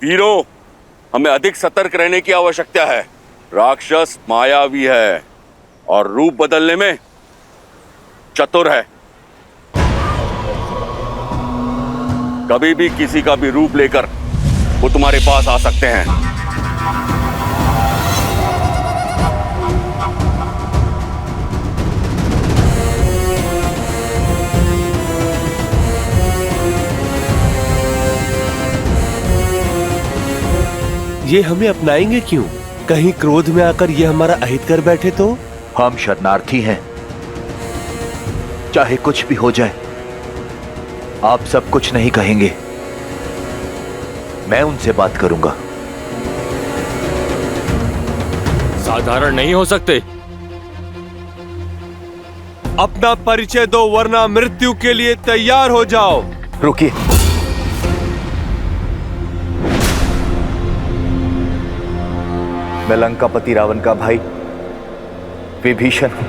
वीरों, हमें अधिक सतर्क रहने की आवश्यकता है। राक्षस मायावी है और रूप बदलने में चतुर है। कभी भी किसी का भी रूप लेकर वो तुम्हारे पास आ सकते हैं। ये हमें अपनाएंगे क्यों? कहीं क्रोध में आकर ये हमारा अहित कर बैठे तो? हम शरणार्थी हैं, चाहे कुछ भी हो जाए आप सब कुछ नहीं कहेंगे। मैं उनसे बात करूंगा। साधारण नहीं हो सकते। अपना परिचय दो वरना मृत्यु के लिए तैयार हो जाओ। रुकिए, मैं लंकापति रावण का भाई विभीषण हूं।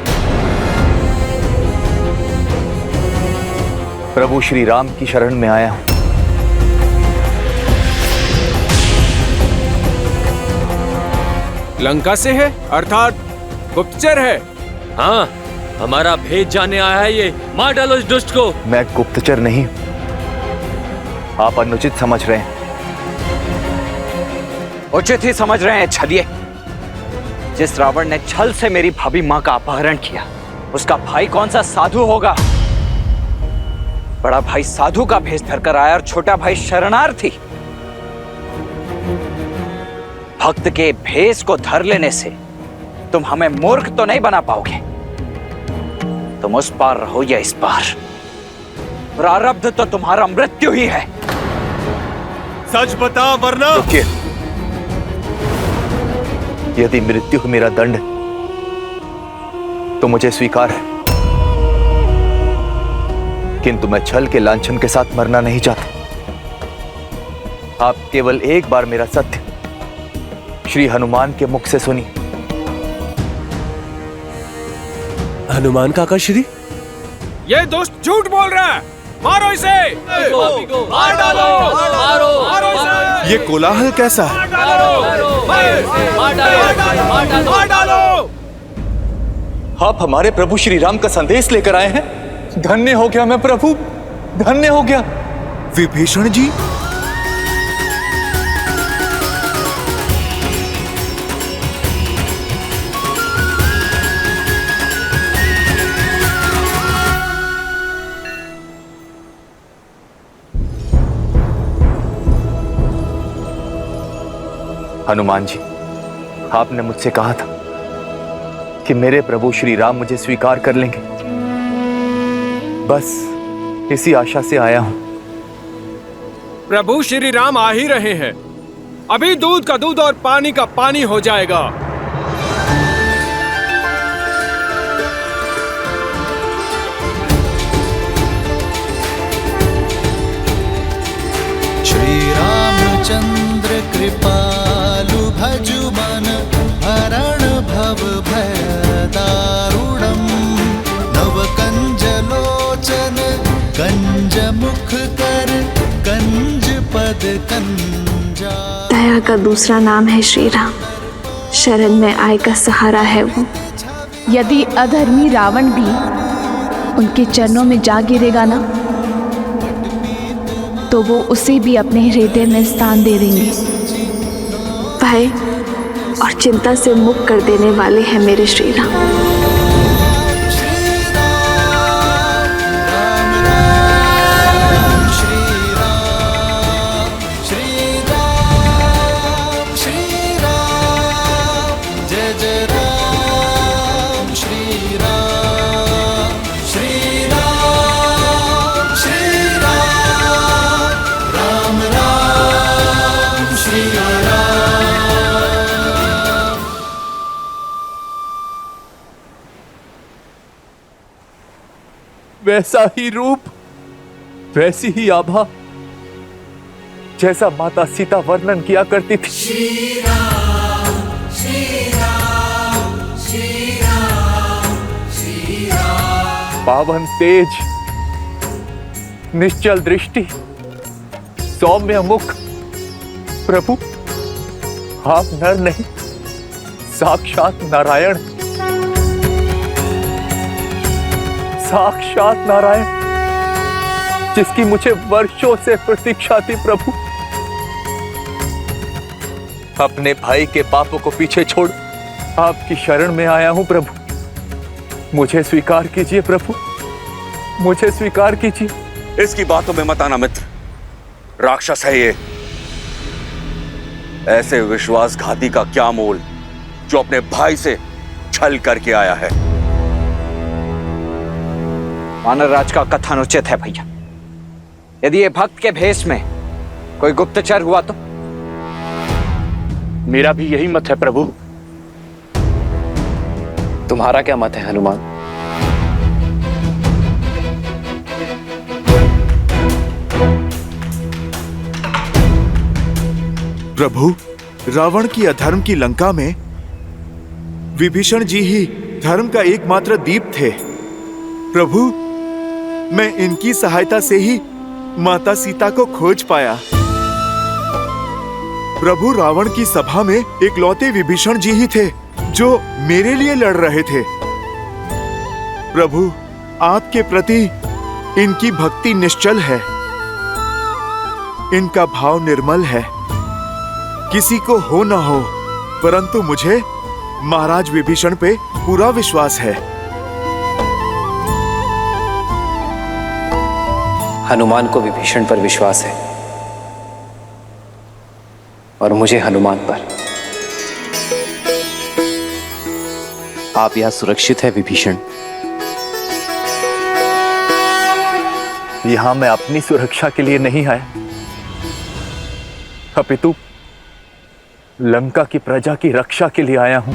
प्रभु श्री राम की शरण में आया हूं। लंका से है, अर्थात गुप्तचर है। हाँ, हमारा भेद जानने आया है ये। मार डालो इस दुष्ट को। मैं गुप्तचर नहीं, आप अनुचित समझ रहे हैं। उचित ही समझ रहे हैं छलिए। जिस रावण ने छल से मेरी भाभी मां का अपहरण किया, उसका भाई कौन सा साधु होगा? बड़ा भाई साधु का भेष धरकर आया और छोटा भाई शरणार्थी। भक्त के भेष को धर लेने से तुम हमें मूर्ख तो नहीं बना पाओगे। तुम उस पार रहो या इस पार, प्रारब्ध तो तुम्हारा मृत्यु ही है। सच बता वरना। रुकिए, यदि मृत्यु मेरा दंड तो मुझे स्वीकार है, किंतु मैं छल के लांछन के साथ मरना नहीं चाहता। आप केवल एक बार मेरा सत्य श्री हनुमान के मुख से सुनिए। हनुमान काका श्री, ये दुष्ट झूठ बोल रहा है। मारो इसे। मार डालो। मारो इसे। ये कोलाहल कैसा है? मार डालो। आप हमारे प्रभु श्री राम का संदेश लेकर आए हैं। धन्य हो गया मैं प्रभु, धन्य हो गया। विभीषण जी, हनुमान जी, आपने मुझसे कहा था कि मेरे प्रभु श्री राम मुझे स्वीकार कर लेंगे। बस इसी आशा से आया हूं। प्रभु श्री राम आ ही रहे हैं। अभी दूध का दूध और पानी का पानी हो जाएगा। श्री रामचंद्र कृपालु भजु मन हरण भव भय दारुणम् नव कंज लोचन कंज मुख कर कंज पद कंजा। दया का दूसरा नाम है श्री राम। शरण में आए का सहारा है वो। यदि अधर्मी रावण भी उनके चरणों में जा गिरेगा ना, तो वो उसे भी अपने हृदय में स्थान दे देंगे। भय और चिंता से मुक्त कर देने वाले हैं मेरे श्री राम। वैसा ही रूप, वैसी ही आभा जैसा माता सीता वर्णन किया करती थी। श्री राम, श्री राम, श्री राम, श्री राम। पावन तेज, निश्चल दृष्टि, सौम्य मुख, प्रभु, आप नर नहीं, साक्षात नारायण, साक्षात नारायण, जिसकी मुझे वर्षों से प्रतीक्षा थी प्रभु। अपने भाई के पापों को पीछे छोड़ आपकी शरण में आया हूं प्रभु। मुझे स्वीकार कीजिए प्रभु, मुझे स्वीकार कीजिए। इसकी बातों में मत आना मित्र, राक्षस है ये। ऐसे विश्वासघाती का क्या मोल जो अपने भाई से छल करके आया है। वानरराज का कथन उचित है भैया। यदि ये भक्त के भेष में कोई गुप्तचर हुआ तो? मेरा भी यही मत है प्रभु। तुम्हारा क्या मत है हनुमान? प्रभु, रावण की अधर्म की लंका में विभीषण जी ही धर्म का एकमात्र दीप थे। प्रभु, मैं इनकी सहायता से ही माता सीता को खोज पाया। प्रभु, रावण की सभा में इकलौते विभीषण जी ही थे जो मेरे लिए लड़ रहे थे। प्रभु, आपके प्रति इनकी भक्ति निश्चल है, इनका भाव निर्मल है। किसी को हो ना हो, परंतु मुझे महाराज विभीषण पे पूरा विश्वास है। हनुमान को विभीषण पर विश्वास है और मुझे हनुमान पर। आप यहां सुरक्षित है विभीषण। यहां मैं अपनी सुरक्षा के लिए नहीं आया, अपितु लंका की प्रजा की रक्षा के लिए आया हूं।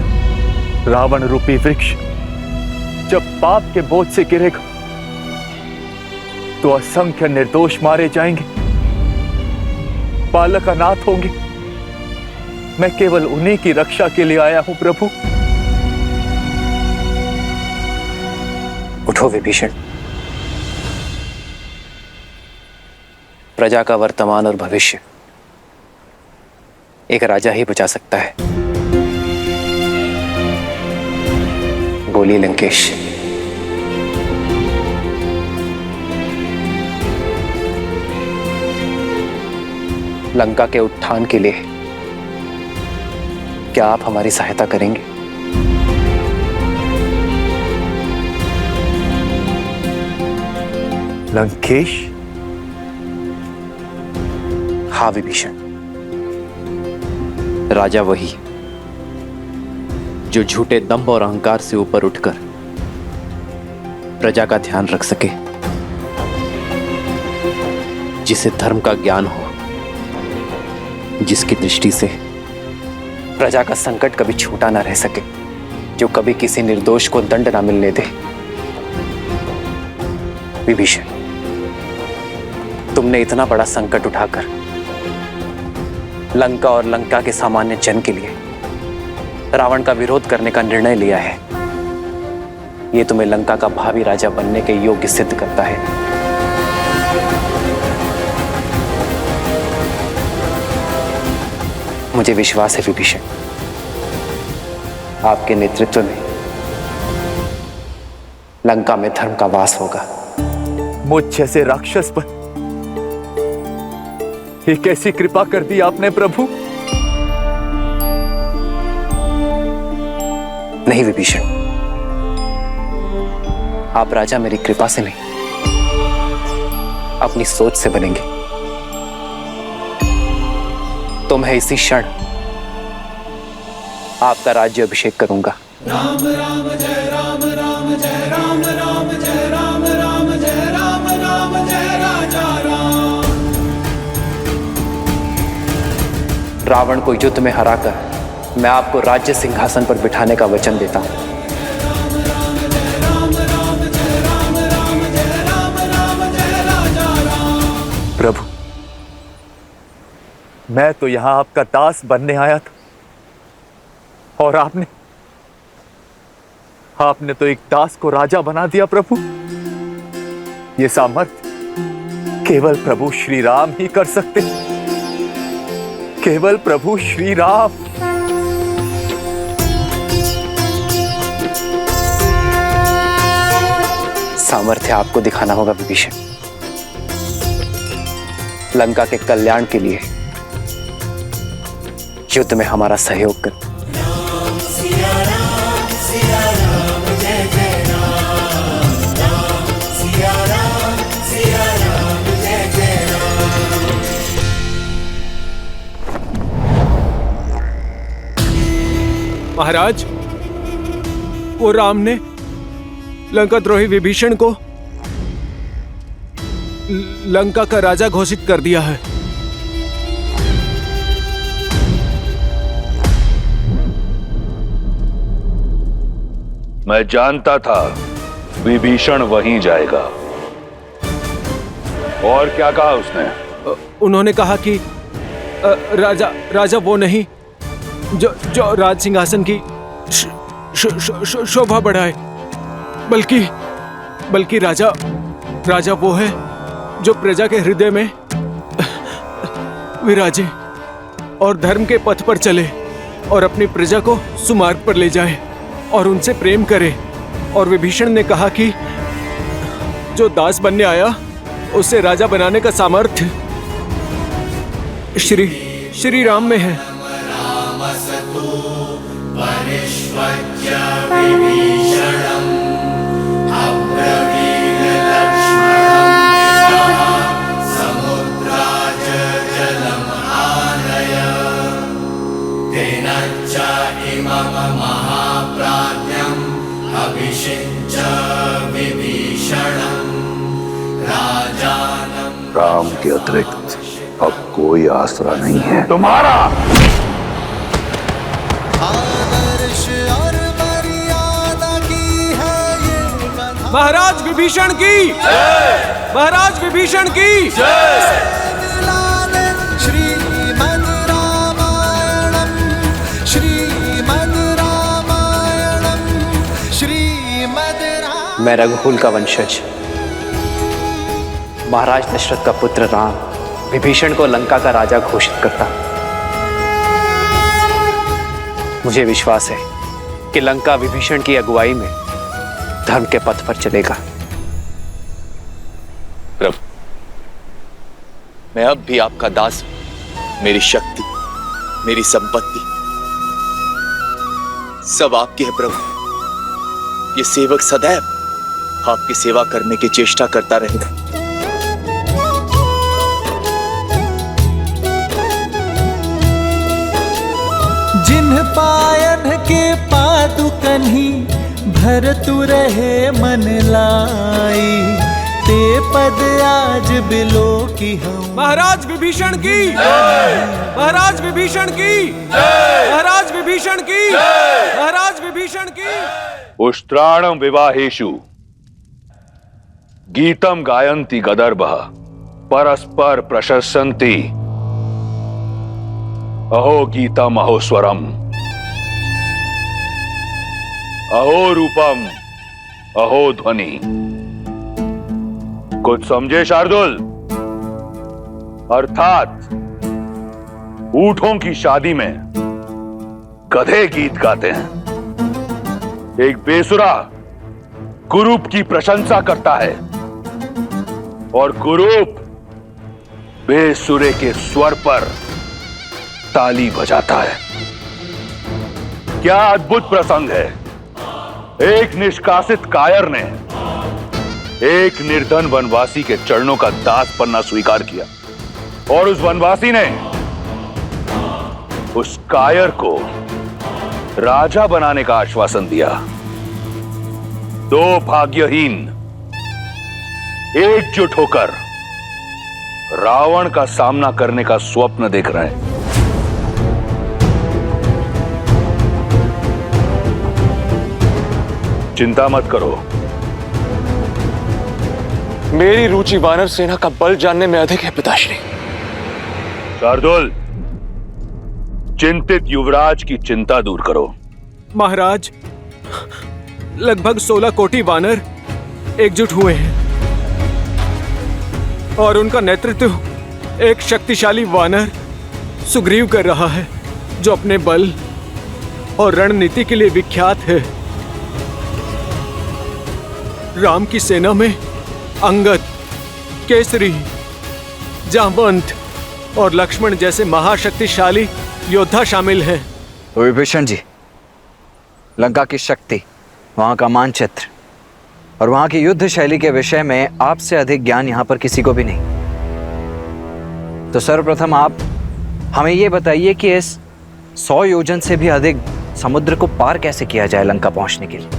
रावण रूपी वृक्ष जब पाप के बोझ से गिरेगा तो असंख्य निर्दोष मारे जाएंगे, बालक अनाथ होंगे। मैं केवल उन्हीं की रक्षा के लिए आया हूं प्रभु। उठो विभीषण। प्रजा का वर्तमान और भविष्य एक राजा ही बचा सकता है। बोलिए लंकेश। लंका के उत्थान के लिए क्या आप हमारी सहायता करेंगे? लंकेश? हाँ विभीषण, राजा वही जो झूठे दंभ और अहंकार से ऊपर उठकर प्रजा का ध्यान रख सके, जिसे धर्म का ज्ञान हो, जिसकी दृष्टि से प्रजा का संकट कभी छूटा ना रह सके, जो कभी किसी निर्दोष को दंड ना मिलने दे। विभीषण, तुमने इतना बड़ा संकट उठाकर लंका और लंका के सामान्य जन के लिए रावण का विरोध करने का निर्णय लिया है। यह तुम्हें लंका का भावी राजा बनने के योग्य सिद्ध करता है। मुझे विश्वास है विभीषण, आपके नेतृत्व में लंका में धर्म का वास होगा। मुझ जैसे राक्षस पर ये कैसी कृपा कर दी आपने प्रभु? नहीं विभीषण, आप राजा मेरी कृपा से नहीं, अपनी सोच से बनेंगे। तो मैं इसी क्षण आपका राज्य अभिषेक करूंगा। राम राम जय राम, राम जय राम, राम जय राम, राम जय राम, राम जय राजा राम। रावण को युद्ध में हराकर मैं आपको राज्य सिंहासन पर बिठाने का वचन देता हूं। प्रभु, मैं तो यहां आपका दास बनने आया था, और आपने तो एक दास को राजा बना दिया प्रभु। ये सामर्थ्य केवल प्रभु श्री राम ही कर सकते। केवल प्रभु श्री राम। सामर्थ्य आपको दिखाना होगा विभीषण। लंका के कल्याण के लिए युद्ध में हमारा सहयोग कर। महाराज, वो राम ने लंका द्रोही विभीषण को लंका का राजा घोषित कर दिया है। मैं जानता था विभीषण वहीं जाएगा। और क्या कहा उसने? उन्होंने कहा कि राजा वो नहीं जो राज सिंहासन की शोभा बढ़ाए, बल्कि राजा वो है जो प्रजा के हृदय में विराजे और धर्म के पथ पर चले और अपनी प्रजा को सुमार्ग पर ले जाए और उनसे प्रेम करे। और विभीषण ने कहा कि जो दास बनने आया उसे राजा बनाने का सामर्थ्य श्री राम में है। राम के अतिरिक्त अब कोई आसरा नहीं है तुम्हारा। महाराज विभीषण की जय! महाराज विभीषण की जय! मैं रघुकुल का वंशज महाराज दशरथ का पुत्र राम विभीषण को लंका का राजा घोषित करता। मुझे विश्वास है कि लंका विभीषण की अगुवाई में धर्म के पथ पर चलेगा। प्रभु, मैं अब भी आपका दास हूं। मेरी शक्ति, मेरी संपत्ति सब आपकी है प्रभु। ये सेवक सदैव आपकी सेवा करने की चेष्टा करता रहेगा। जिन्ह पायन के पादुकन्ही भरतु रहे मन लाई, ते पद आज बिलो की हूँ। महाराज विभीषण की जय! महाराज विभीषण की जय! महाराज विभीषण की जय! महाराज विभीषण की। उष्ट्राणम विवाहेषु गीतम गायन्ति गदर्भः परस्पर प्रशस्यन्ति अहो गीतम अहो स्वरम अहो रूपम अहो ध्वनि। कुछ समझे शार्दुल? अर्थात ऊंटों की शादी में गधे गीत गाते हैं। एक बेसुरा कुरूप की प्रशंसा करता है और कुरूप बेसुरे के स्वर पर ताली बजाता है। क्या अद्भुत प्रसंग है। एक निष्कासित कायर ने एक निर्धन वनवासी के चरणों का दास बनना स्वीकार किया और उस वनवासी ने उस कायर को राजा बनाने का आश्वासन दिया। दो भाग्यहीन एकजुट होकर रावण का सामना करने का स्वप्न देख रहे हैं। चिंता मत करो, मेरी रुचि वानर सेना का बल जानने में अधिक है पिताश्री। शार्दुल, चिंतित युवराज की चिंता दूर करो। महाराज, लगभग 16 कोटि वानर एकजुट हुए हैं और उनका नेतृत्व एक शक्तिशाली वानर सुग्रीव कर रहा है, जो अपने बल और रणनीति के लिए विख्यात है। राम की सेना में अंगद, केसरी, जामवंत और लक्ष्मण जैसे महाशक्तिशाली योद्धा शामिल हैं। तो विभीषण जी, लंका की शक्ति, वहां का मानचित्र और वहां की युद्ध शैली के विषय में आपसे अधिक ज्ञान यहां पर किसी को भी नहीं। तो सर्वप्रथम आप हमें यह बताइए कि इस 100 योजन से भी अधिक समुद्र को पार कैसे किया जाए लंका पहुंचने के लिए?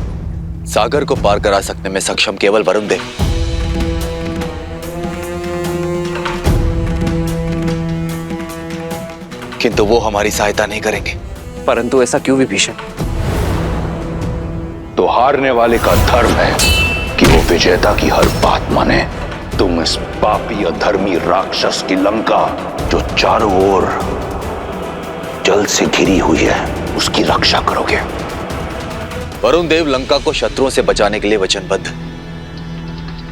सागर को पार करा सकने में सक्षम केवल वरुण देव। किंतु वो हमारी सहायता नहीं करेंगे। परंतु ऐसा क्यों विभीषण? तो हारने वाले का धर्म है कि वो विजेता की हर बात माने। तुम इस पापी अधर्मी राक्षस की लंका, जो चारों ओर जल से घिरी हुई है, उसकी रक्षा करोगे। वरुण देव लंका को शत्रुओं से बचाने के लिए वचनबद्ध।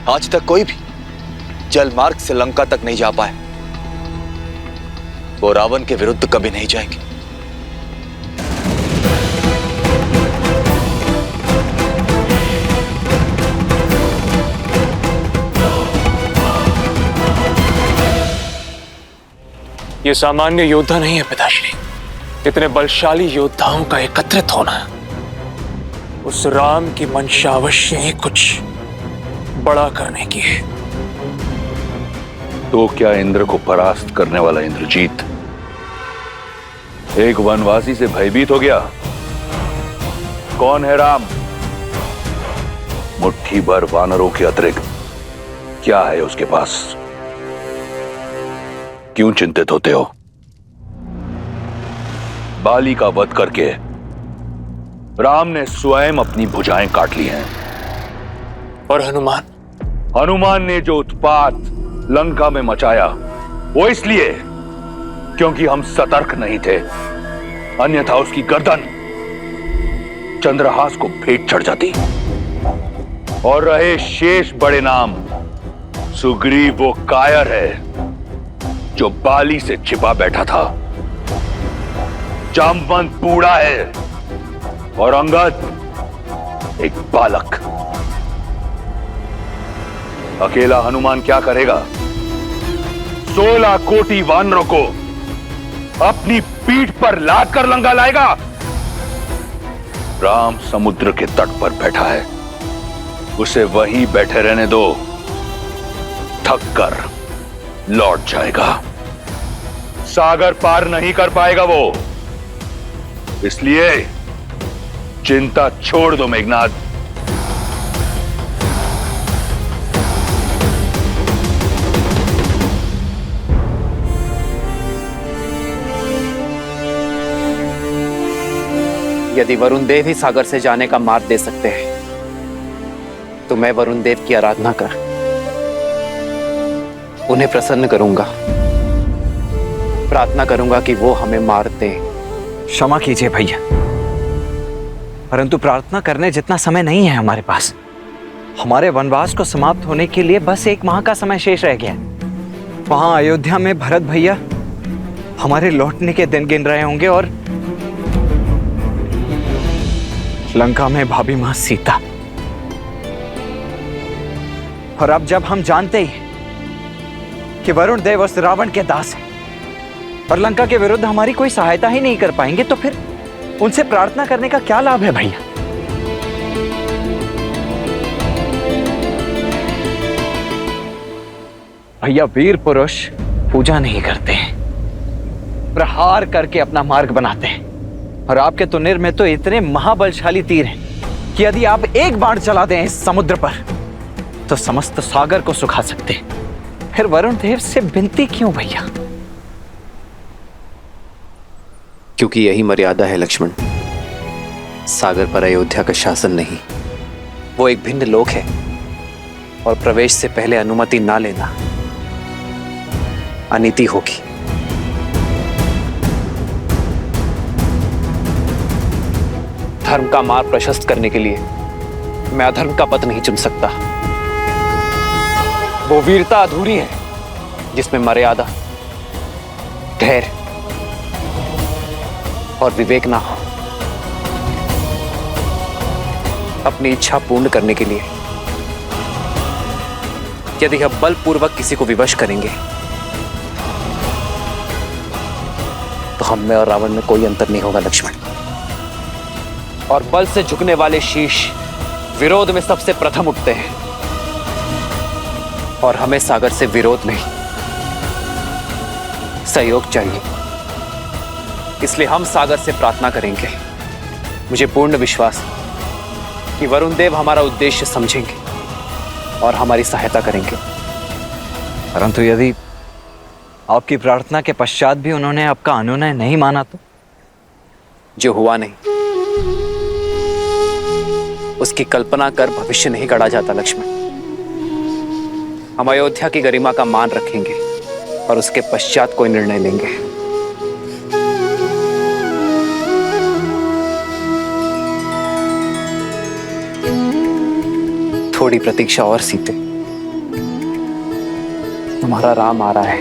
आज तक कोई भी जल मार्ग से लंका तक नहीं जा पाए। वो रावण के विरुद्ध कभी नहीं जाएंगे। ये सामान्य योद्धा नहीं है पिताश्री। इतने बलशाली योद्धाओं का एकत्रित होना, उस राम की मंशा अवश्य ही कुछ बड़ा करने की है। तो क्या इंद्र को परास्त करने वाला इंद्रजीत एक वनवासी से भयभीत हो गया? कौन है राम? मुट्ठी भर वानरों के अतिरिक्त क्या है उसके पास? क्यों चिंतित होते हो? बाली का वध करके राम ने स्वयं अपनी भुजाएं काट ली हैं। और हनुमान? हनुमान ने जो उत्पात लंका में मचाया, वो इसलिए क्योंकि हम सतर्क नहीं थे। अन्यथा उसकी गर्दन चंद्रहास को भेंट चढ़ जाती। और रहे शेष बड़े नाम, सुग्रीव वो कायर है जो बाली से छिपा बैठा था। जामवंत बूढ़ा है और अंगद एक बालक। अकेला हनुमान क्या करेगा? 16 कोटि वानरों को अपनी पीठ पर लाद कर लंका लाएगा। राम समुद्र के तट पर बैठा है, उसे वहीं बैठे रहने दो। थक कर लौट जाएगा। सागर पार नहीं कर पाएगा वो। इसलिए चिंता छोड़ दो मेघनाद। यदि वरुण देव ही सागर से जाने का मार्ग दे सकते हैं तो मैं वरुण देव की आराधना कर उन्हें प्रसन्न करूंगा। प्रार्थना करूंगा कि वो हमें मार दे। क्षमा कीजिए भैया, परंतु प्रार्थना करने जितना समय नहीं है हमारे पास। हमारे वनवास को समाप्त होने के लिए बस 1 माह का समय शेष रह गया। वहां अयोध्या में भरत भैया हमारे लौटने के दिन गिन रहे होंगे और लंका में भाभी मां सीता। और अब जब हम जानते ही कि वरुण देव उस रावण के दास हैं और लंका के विरुद्ध हमारी कोई सहायता ही नहीं कर पाएंगे, तो फिर उनसे प्रार्थना करने का क्या लाभ है भैया? भैया, वीर पुरुष पूजा नहीं करते हैं, प्रहार करके अपना मार्ग बनाते हैं। और आपके तुनिर में तो इतने महाबलशाली तीर हैं कि यदि आप एक बाण चला दें इस समुद्र पर तो समस्त सागर को सुखा सकते हैं। फिर वरुण देव से विनती क्यों भैया? क्योंकि यही मर्यादा है लक्ष्मण। सागर पर अयोध्या का शासन नहीं, वो एक भिन्न लोक है और प्रवेश से पहले अनुमति ना लेना अनीति होगी। धर्म का मार्ग प्रशस्त करने के लिए मैं अधर्म का पथ नहीं चुन सकता। वो वीरता अधूरी है जिसमें मर्यादा, धैर्य और विवेक ना हो। अपनी इच्छा पूर्ण करने के लिए यदि हम बलपूर्वक किसी को विवश करेंगे तो हम में और रावण में कोई अंतर नहीं होगा लक्ष्मण। और बल से झुकने वाले शीश विरोध में सबसे प्रथम उठते हैं, और हमें सागर से विरोध नहीं सहयोग चाहिए। इसलिए हम सागर से प्रार्थना करेंगे। मुझे पूर्ण विश्वास है कि वरुण देव हमारा उद्देश्य समझेंगे और हमारी सहायता करेंगे। परंतु यदि आपकी प्रार्थना के पश्चात भी उन्होंने आपका अनुनय नहीं माना तो? जो हुआ नहीं उसकी कल्पना कर भविष्य नहीं गढ़ा जाता लक्ष्मण। हम अयोध्या की गरिमा का मान रखेंगे और उसके पश्चात कोई निर्णय लेंगे। थोड़ी प्रतीक्षा और सीते, तुम्हारा राम आ रहा है।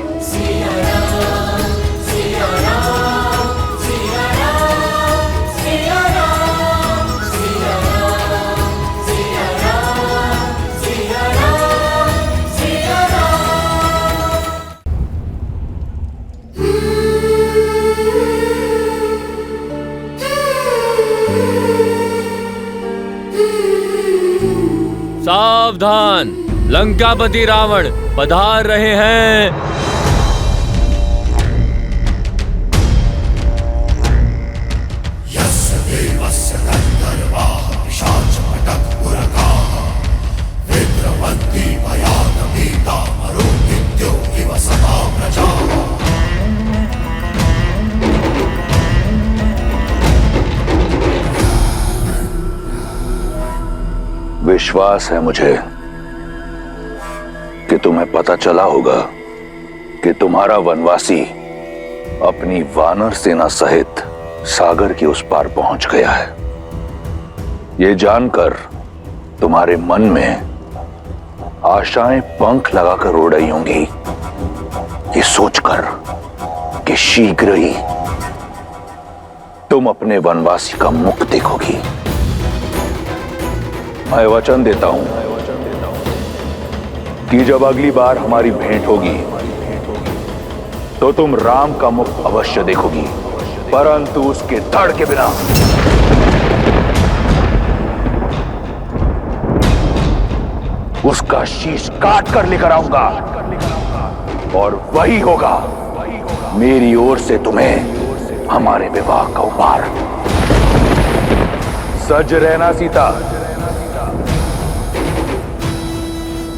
सावधान, लंकापति रावण पधार रहे हैं। विश्वास है मुझे कि तुम्हें पता चला होगा कि तुम्हारा वनवासी अपनी वानर सेना सहित सागर के उस पार पहुंच गया है। ये जानकर तुम्हारे मन में आशाएं पंख लगाकर उड़ रही होंगी, ये सोचकर कि शीघ्र ही तुम अपने वनवासी का मुख देखोगी। मैं वचन देता हूं कि जब अगली बार हमारी भेंट होगी तो तुम राम का मुख अवश्य देखोगी, परंतु उसके धड़ के बिना। उसका शीश काट कर लेकर आऊंगा और वही होगा मेरी ओर से तुम्हें हमारे विवाह का उपहार। सज रहना सीता,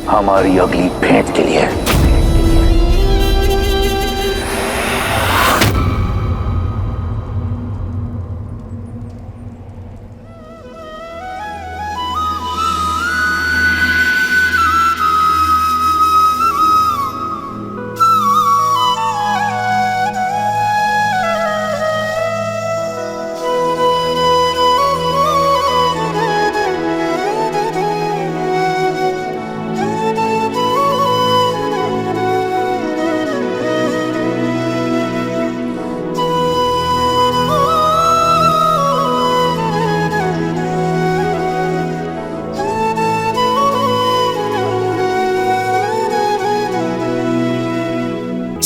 हमारी अगली भेंट के लिए।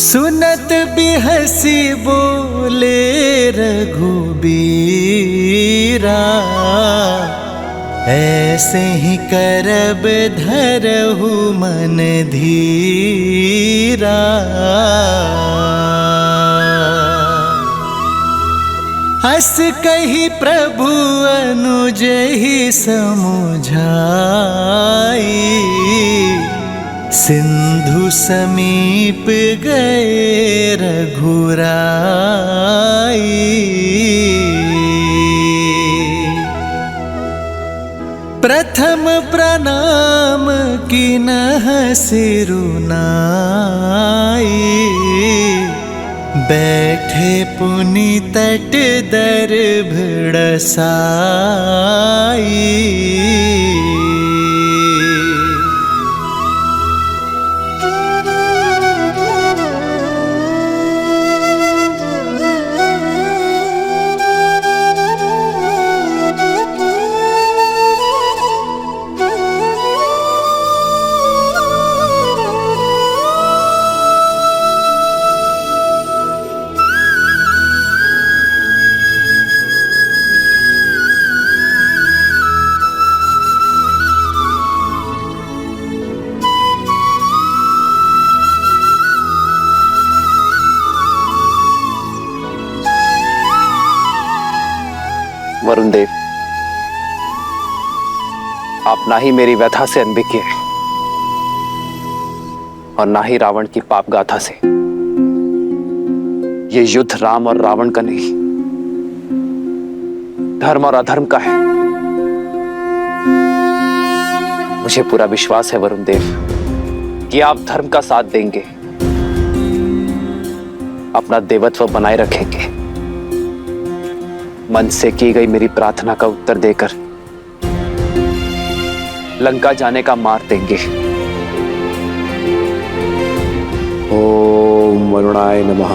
सुनत बिहसी बोले रघुबीरा, ऐसे ही करब धरहु मन धीरा। हस कही प्रभु अनुज ही समुझाई, सिंधु समीप गए रघुराई। प्रथम प्रणाम किन्ह सिरुनाई, बैठे पुनि तट दर्भ साई। वरुण देव, आप ना ही मेरी व्यथा से अनभिज्ञ हैं और ना ही रावण की पाप गाथा से। ये युद्ध राम और रावण का नहीं, धर्म और अधर्म का है। मुझे पूरा विश्वास है वरुण देव कि आप धर्म का साथ देंगे, अपना देवत्व बनाए रखेंगे, मन से की गई मेरी प्रार्थना का उत्तर देकर लंका जाने का मार्ग देंगे। ओम वरुणाय नमः।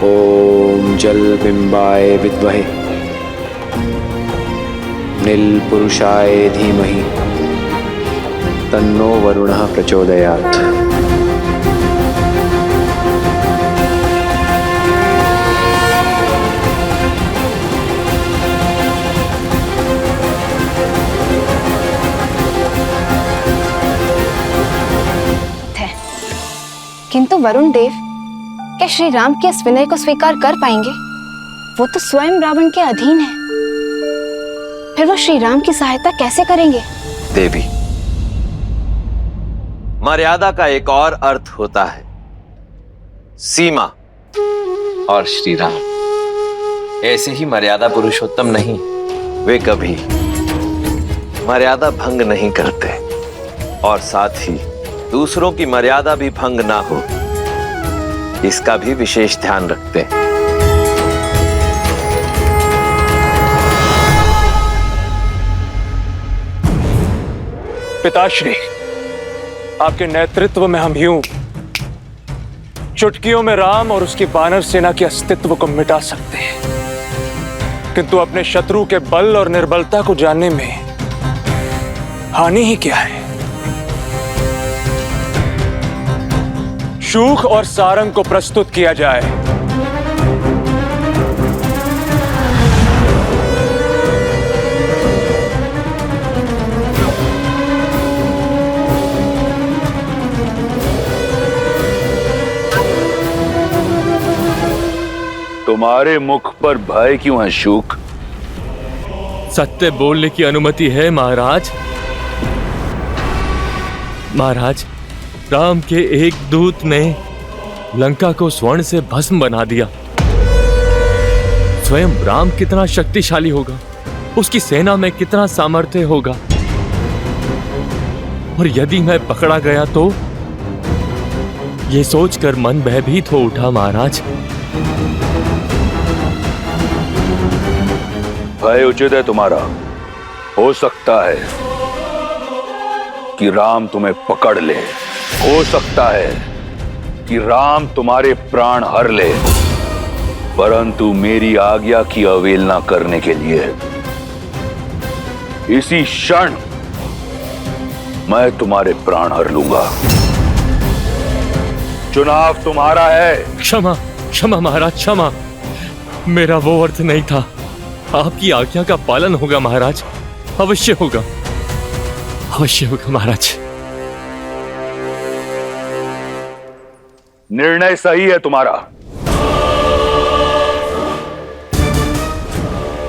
ओम जल बिंबाय विद्महे नील पुरुषाय धीमहि तन्नो वरुणः प्रचोदयात्। किंतु वरुण देव, क्या श्री राम के इस विनय को स्वीकार कर पाएंगे? वो तो स्वयं रावण के अधीन है, फिर वो श्री राम की सहायता कैसे करेंगे? देवी, मर्यादा का एक और अर्थ होता है, सीमा। और श्री राम ऐसे ही मर्यादा पुरुषोत्तम नहीं, वे कभी मर्यादा भंग नहीं करते और साथ ही दूसरों की मर्यादा भी भंग ना हो, इसका भी विशेष ध्यान रखते हैं। पिताश्री, आपके नेतृत्व में हम यूं चुटकियों में राम और उसकी वानर सेना के अस्तित्व को मिटा सकते हैं, किंतु अपने शत्रु के बल और निर्बलता को जानने में हानि ही क्या है? शूक और सारंग को प्रस्तुत किया जाए। तुम्हारे मुख पर भय क्यों है शूक? सत्य बोलने की अनुमति है महाराज। महाराज, राम के एक दूत ने लंका को स्वर्ण से भस्म बना दिया। स्वयं राम कितना शक्तिशाली होगा, उसकी सेना में कितना सामर्थ्य होगा, और यदि मैं पकड़ा गया तो यह सोचकर मन भयभीत हो उठा महाराज। भय उचित है तुम्हारा। हो सकता है कि राम तुम्हें पकड़ ले, हो सकता है कि राम तुम्हारे प्राण हर ले, परंतु मेरी आज्ञा की अवहेलना करने के लिए इसी क्षण मैं तुम्हारे प्राण हर लूंगा। चुनाव तुम्हारा है। क्षमा क्षमा महाराज, क्षमा। मेरा वो अर्थ नहीं था। आपकी आज्ञा का पालन होगा महाराज, अवश्य होगा, अवश्य होगा महाराज। निर्णय सही है तुम्हारा।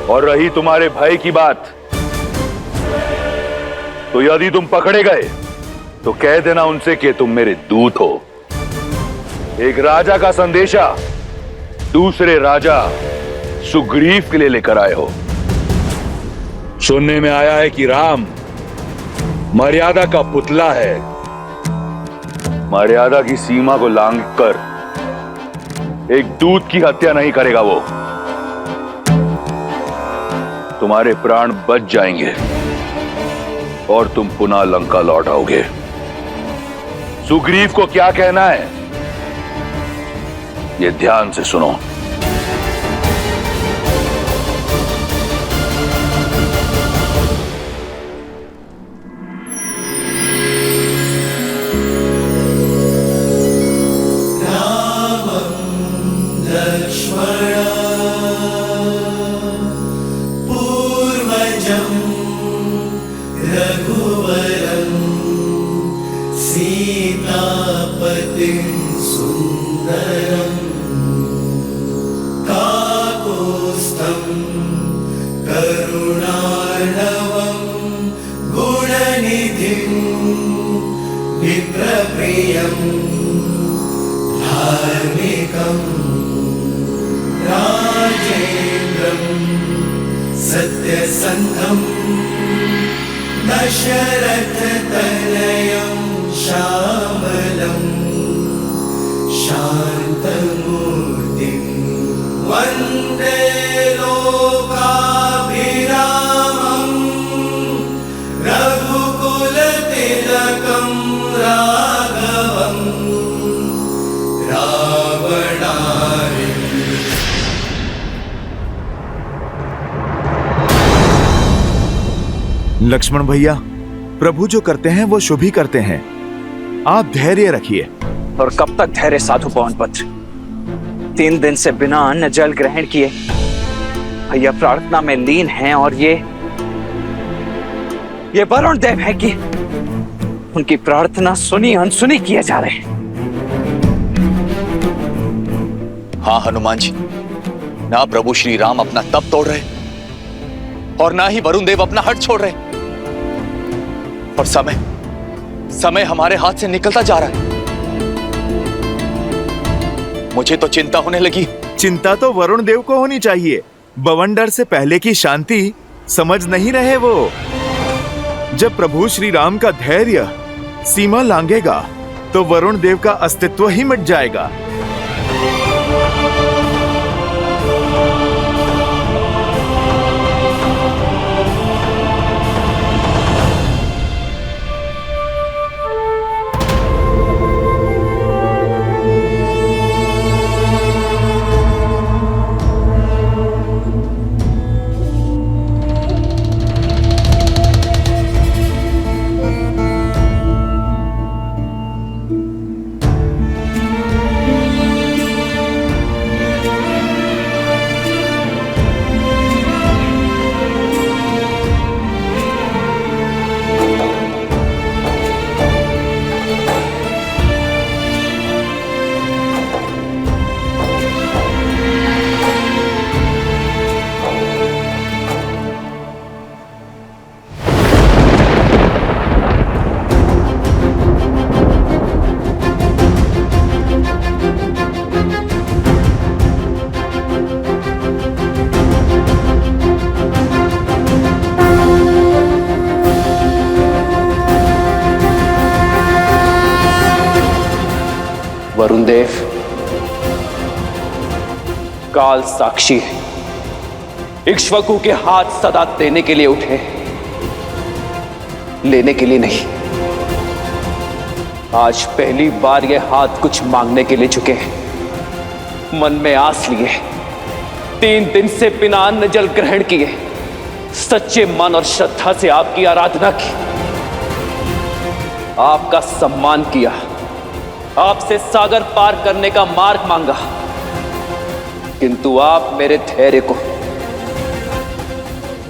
और रही तुम्हारे भय की बात, तो यदि तुम पकड़े गए तो कह देना उनसे कि तुम मेरे दूत हो। एक राजा का संदेशा दूसरे राजा सुग्रीव के लिए लेकर आए हो। सुनने में आया है कि राम मर्यादा का पुतला है। मर्यादा की सीमा को लांघकर एक दूत की हत्या नहीं करेगा वो। तुम्हारे प्राण बच जाएंगे और तुम पुनः लंका लौट आओगे। सुग्रीव को क्या कहना है, ये ध्यान से सुनो। रघुवरं सीतापतिं सुन्दरं काकुत्स्थं करुणार्णवं गुणनिधिं विप्रप्रियं धार्मिकं राजेन्द्रं सत्यसन्धं दशरथतनयं श्यामलं शान्तमूर्तिं वन्दे लोकाभिरामं रघुकुलतिलकं राघवं रावणारि। लक्ष्मण भैया, प्रभु जो करते हैं वो शुभ ही करते हैं। आप धैर्य रखिए। और कब तक धैर्य साधु पवनपुत्र? 3 दिन से बिना अन्न जल ग्रहण किए भैया प्रार्थना में लीन हैं, और ये वरुण देव है कि उनकी प्रार्थना सुनी अनसुनी किए जा रहे हैं। हाँ हनुमान जी, ना प्रभु श्री राम अपना तप तोड़ रहे और ना ही वरुण देव अपना हट छोड़ रहे, और समय हमारे हाथ से निकलता जा रहा है। मुझे तो चिंता होने लगी। चिंता तो वरुण देव को होनी चाहिए। बवंडर से पहले की शांति समझ नहीं रहे वो। जब प्रभु श्री राम का धैर्य सीमा लांघेगा तो वरुण देव का अस्तित्व ही मिट जाएगा। वरुण देव, काल साक्षी है, इक्ष्वाकु के हाथ सदा देने के लिए उठे, लेने के लिए नहीं। आज पहली बार ये हाथ कुछ मांगने के लिए झुके हैं। मन में आस लिए, 3 दिन से बिना अन्न जल ग्रहण किए, सच्चे मन और श्रद्धा से आपकी आराधना की, आपका सम्मान किया, आपसे सागर पार करने का मार्ग मांगा, किंतु आप मेरे धैर्य को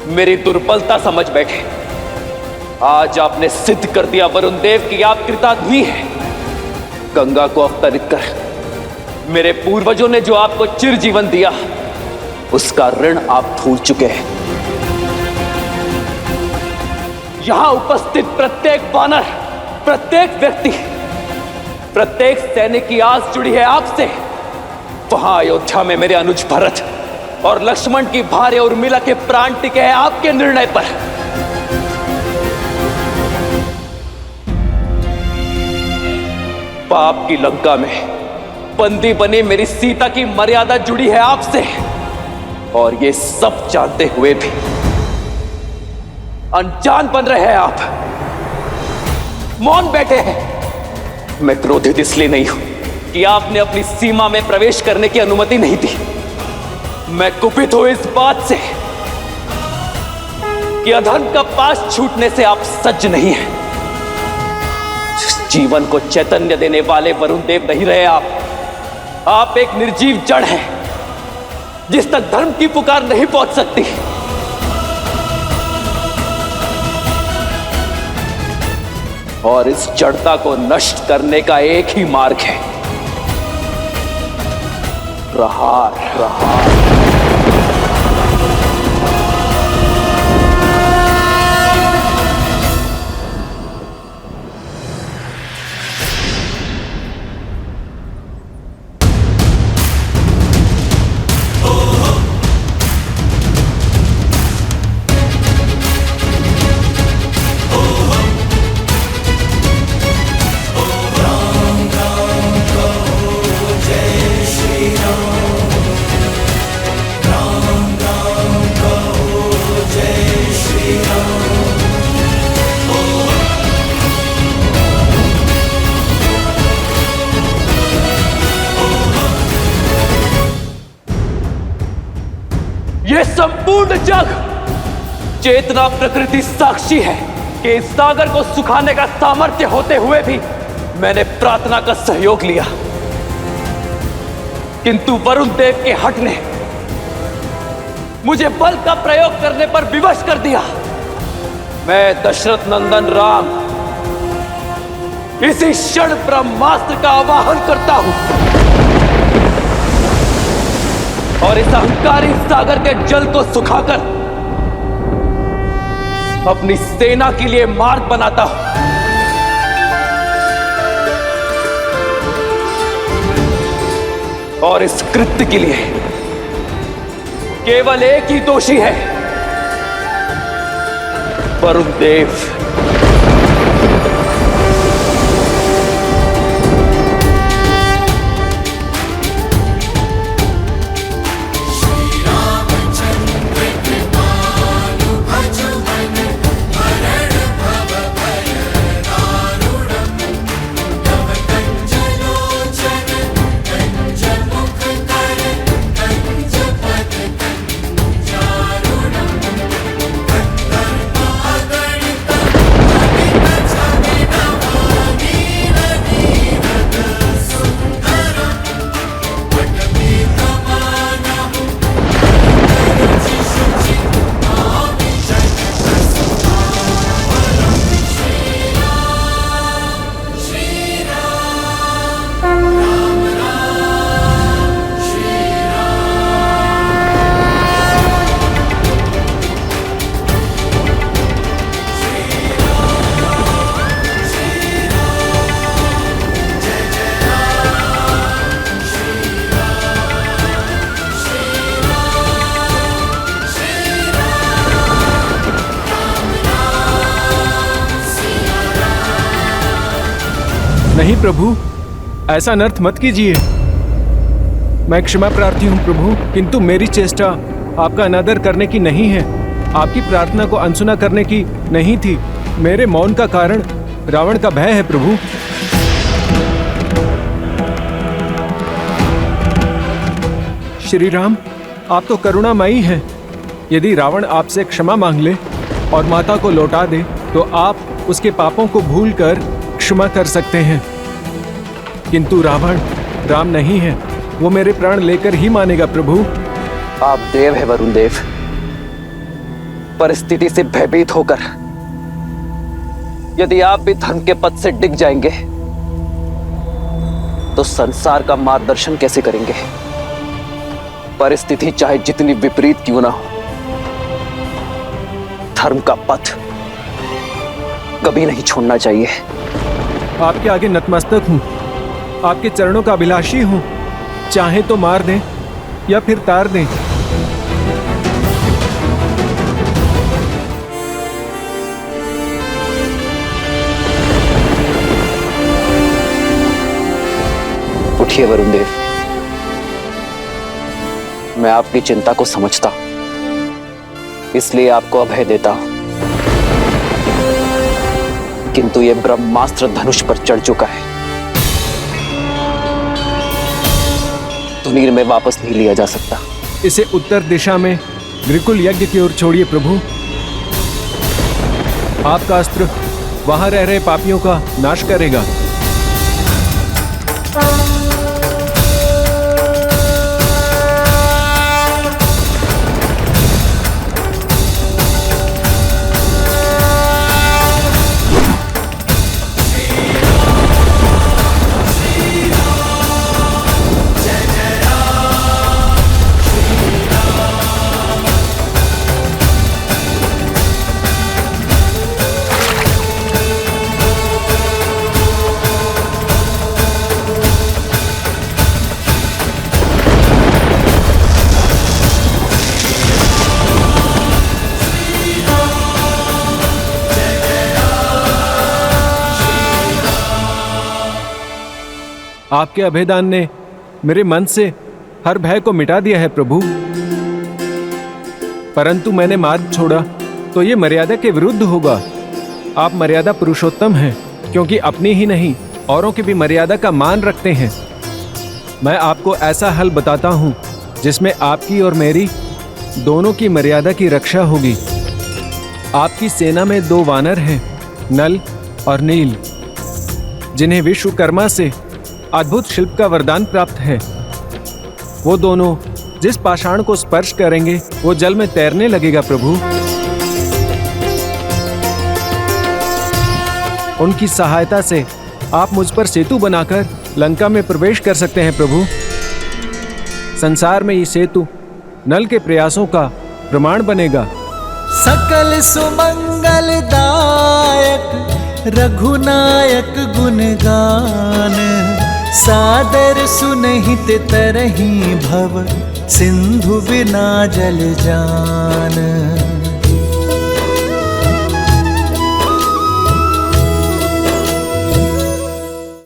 मेरी दुर्बलता समझ बैठे। आज आपने सिद्ध कर दिया वरुण देव कि आप कृताग्नि हैं। गंगा को अवतरित कर मेरे पूर्वजों ने जो आपको चिर जीवन दिया, उसका ऋण आप भूल चुके हैं। यहां उपस्थित प्रत्येक वानर, प्रत्येक व्यक्ति, प्रत्येक सैनिक की आस जुड़ी है आपसे। वहां अयोध्या में मेरे अनुज भरत और लक्ष्मण की भार्या उर्मिला के प्राण टिके हैं आपके निर्णय पर। पाप की लंका में बंदी बनी मेरी सीता की मर्यादा जुड़ी है आपसे, और ये सब जानते हुए भी अनजान बन रहे हैं आप, मौन बैठे हैं। मैं क्रोधित इसलिए नहीं हूं कि आपने अपनी सीमा में प्रवेश करने की अनुमति नहीं दी। मैं कुपित हूं इस बात से कि अधर्म का पास छूटने से आप सज्ज नहीं हैं। जीवन को चैतन्य देने वाले वरुण देव नहीं रहे आप एक निर्जीव जड़ हैं, जिस तक धर्म की पुकार नहीं पहुंच सकती। और इस जड़ता को नष्ट करने का एक ही मार्ग है, प्रहार। प्रहार। ये संपूर्ण जग चेतना प्रकृति साक्षी है कि इस सागर को सुखाने का सामर्थ्य होते हुए भी मैंने प्रार्थना का सहयोग लिया, किंतु वरुण देव के हट ने मुझे बल का प्रयोग करने पर विवश कर दिया। मैं दशरथ नंदन राम इसी क्षण ब्रह्मास्त्र का आवाहन करता हूं और इस अहंकारी सागर के जल को सुखाकर अपनी सेना के लिए मार्ग बनाता हूं। और इस कृत्य के लिए केवल एक ही दोषी है, वरुण देव। नहीं प्रभु, ऐसा अनर्थ मत कीजिए। मैं क्षमा प्रार्थी हूँ प्रभु, किंतु मेरी चेष्टा आपका अनादर करने की नहीं है, आपकी प्रार्थना को अनसुना करने की नहीं थी। मेरे मौन का कारण रावण का भय है प्रभु। श्री राम, आप तो करुणामयी हैं। यदि रावण आपसे क्षमा मांग ले और माता को लौटा दे तो आप उसके पापों को भूलकर क्षमा कर सकते हैं, किंतु रावण राम नहीं है, वो मेरे प्राण लेकर ही मानेगा प्रभु। आप देव है वरुण देव, परिस्थिति से भयभीत होकर यदि आप भी धर्म के पथ से डिग जाएंगे तो संसार का मार्गदर्शन कैसे करेंगे? परिस्थिति चाहे जितनी विपरीत क्यों ना हो, धर्म का पथ कभी नहीं छोड़ना चाहिए। आपके आगे नतमस्तक हूँ, आपके चरणों का अभिलाषी हूँ। चाहे तो मार दें या फिर तार दें। उठिए वरुण देव, मैं आपकी चिंता को समझता हूं, इसलिए आपको अभय देता हूं, किंतु यह ब्रह्मास्त्र धनुष पर चढ़ चुका है, तुनीर में वापस नहीं लिया जा सकता। इसे उत्तर दिशा में ग्रिकुल यज्ञ की ओर छोड़िए प्रभु। आपका अस्त्र वहां रह रहे पापियों का नाश करेगा। आपके अभेदान ने मेरे मन से हर भय को मिटा दिया है प्रभु। परंतु मैंने मार्ग छोड़ा तो ये मर्यादा के विरुद्ध होगा। आप मर्यादा पुरुषोत्तम हैं, क्योंकि अपनी ही नहीं औरों की भी मर्यादा का मान रखते हैं। मैं आपको ऐसा हल बताता हूं जिसमें आपकी और मेरी दोनों की मर्यादा की रक्षा होगी। आपकी सेना में 2 वानर हैं, नल और नील, जिन्हें विश्वकर्मा से अद्भुत शिल्प का वरदान प्राप्त है। वो दोनों जिस पाषाण को स्पर्श करेंगे वो जल में तैरने लगेगा प्रभु। उनकी सहायता से आप मुझ पर सेतु बनाकर लंका में प्रवेश कर सकते हैं प्रभु। संसार में ये सेतु नल के प्रयासों का प्रमाण बनेगा। सकल सुमंगलदायक रघुनायक गुणगान, सादर सुनहित तरही भव सिंधु बिना जल जान।